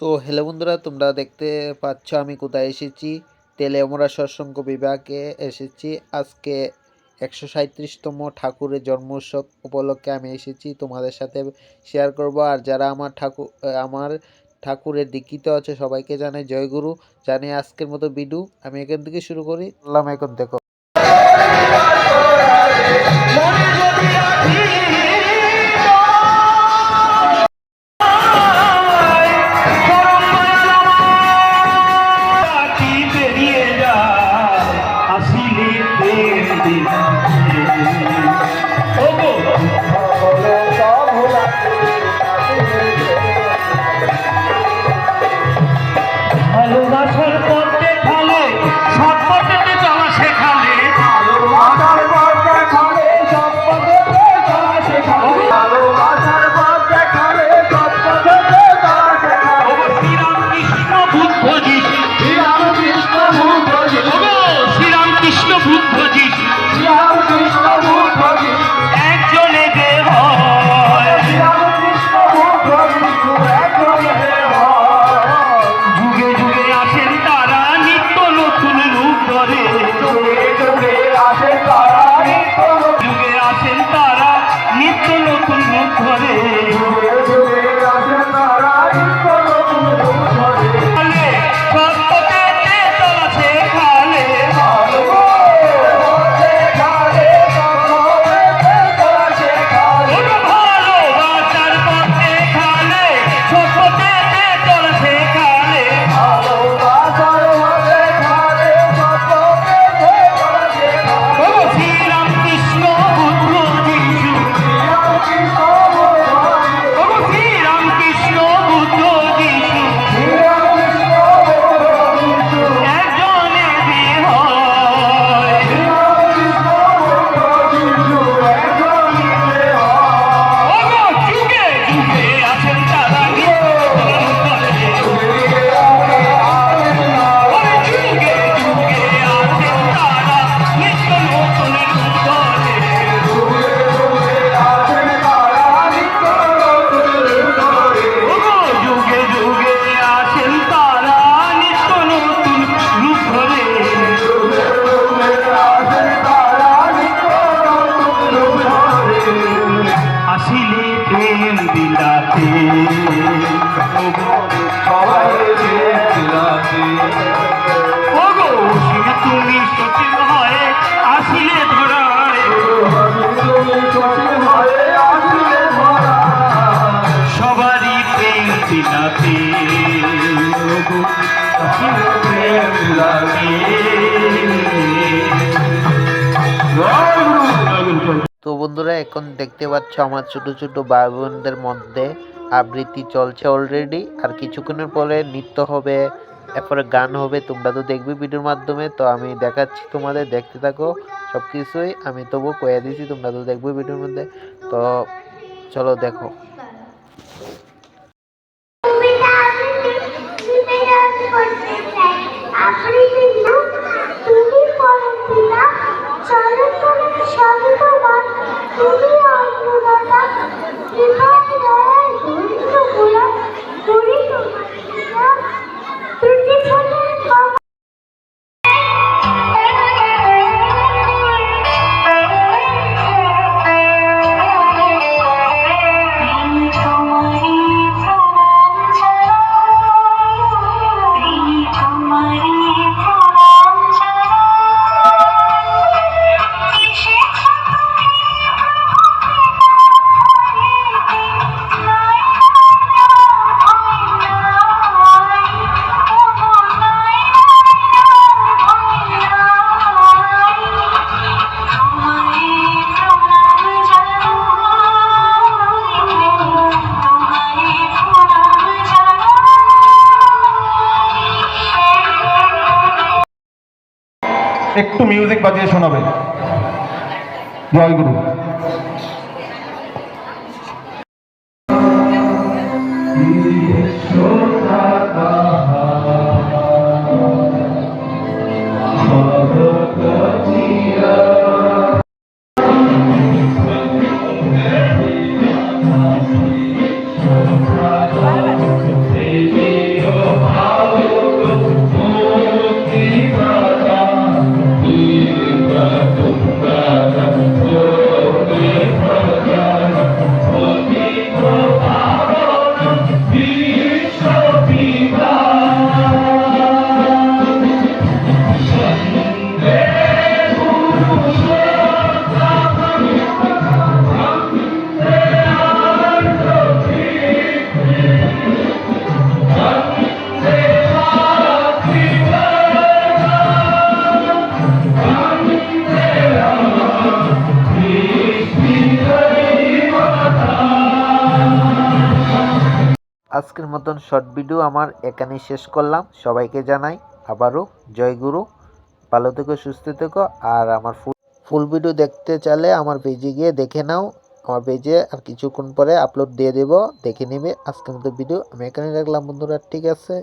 তো হ্যালো বন্ধুরা, তোমরা দেখতে পাচ্ছ আমি কোথায় এসেছি। তেলিয়ামুড়া সৎসঙ্গ বিভাগে এসেছি। আজকে 137তম ঠাকুরের জন্ম উৎসব উপলক্ষে আমি এসেছি, তোমাদের সাথে শেয়ার করব। আর যারা আমার ঠাকুরের দীক্ষিত আছে সবাইকে জানাই জয়গুরু। জানি আজকের মতো ভিডিও আমি এখান থেকে শুরু করি। এখন দেখো। ভালোবাসার পথে খালে সব পথেতে চলা শেখালে শ্রীরামকৃষ্ণ বুদ্ধ যিশু শ্রীরামকৃষ্ণ বুদ্ধ যিশু একজনে দেহ যুগে যুগে আসেন তারা নিত্য নতুন রূপ ধরে যুগে আসেন তারা নিত্য নতুন রূপ ধরে আসিলে প্রেম বিলাতে তুমি সচিব হয়ে আসিলে ধরায় সবারই প্রেম বিলাতে প্রেম বিলাতে। তো বন্ধুরা, এখন দেখতে পাচ্ছ আমার ছোট ছোট ভাই বোনদের মধ্যে আবৃত্তি চলছে অলরেডি। আর কিছুক্ষণের পরে নৃত্য হবে, এরপরে গান হবে। তোমরা তো দেখবে ভিডিওর মাধ্যমে, তো আমি দেখাচ্ছি তোমাদের, দেখতে থাকো। সব কিছুই আমি তবু কয়ে দিছি, তোমরা তো দেখবে ভিডিওর মধ্যে। তো চলো দেখো। একটু মিউজিক বাজিয়ে শোনাবে। জয় গুরু। Baby আজকের মতন শর্ট ভিডিও আমার এখানেই শেষ করলাম। সবাইকে জানাই আবারও জয় গুরু। ভালো থেকো, সুস্থ থেকো। আর আমার ফুল ভিডিও দেখতে চাইলে আমার পেজে গিয়ে দেখে নাও। আমার পেজে আর কিছুক্ষণ পরে আপলোড দিয়ে দেব, দেখে নেবে। আজকের মতো ভিডিও আমি এখানে রাখলাম বন্ধুরা, ঠিক আছে।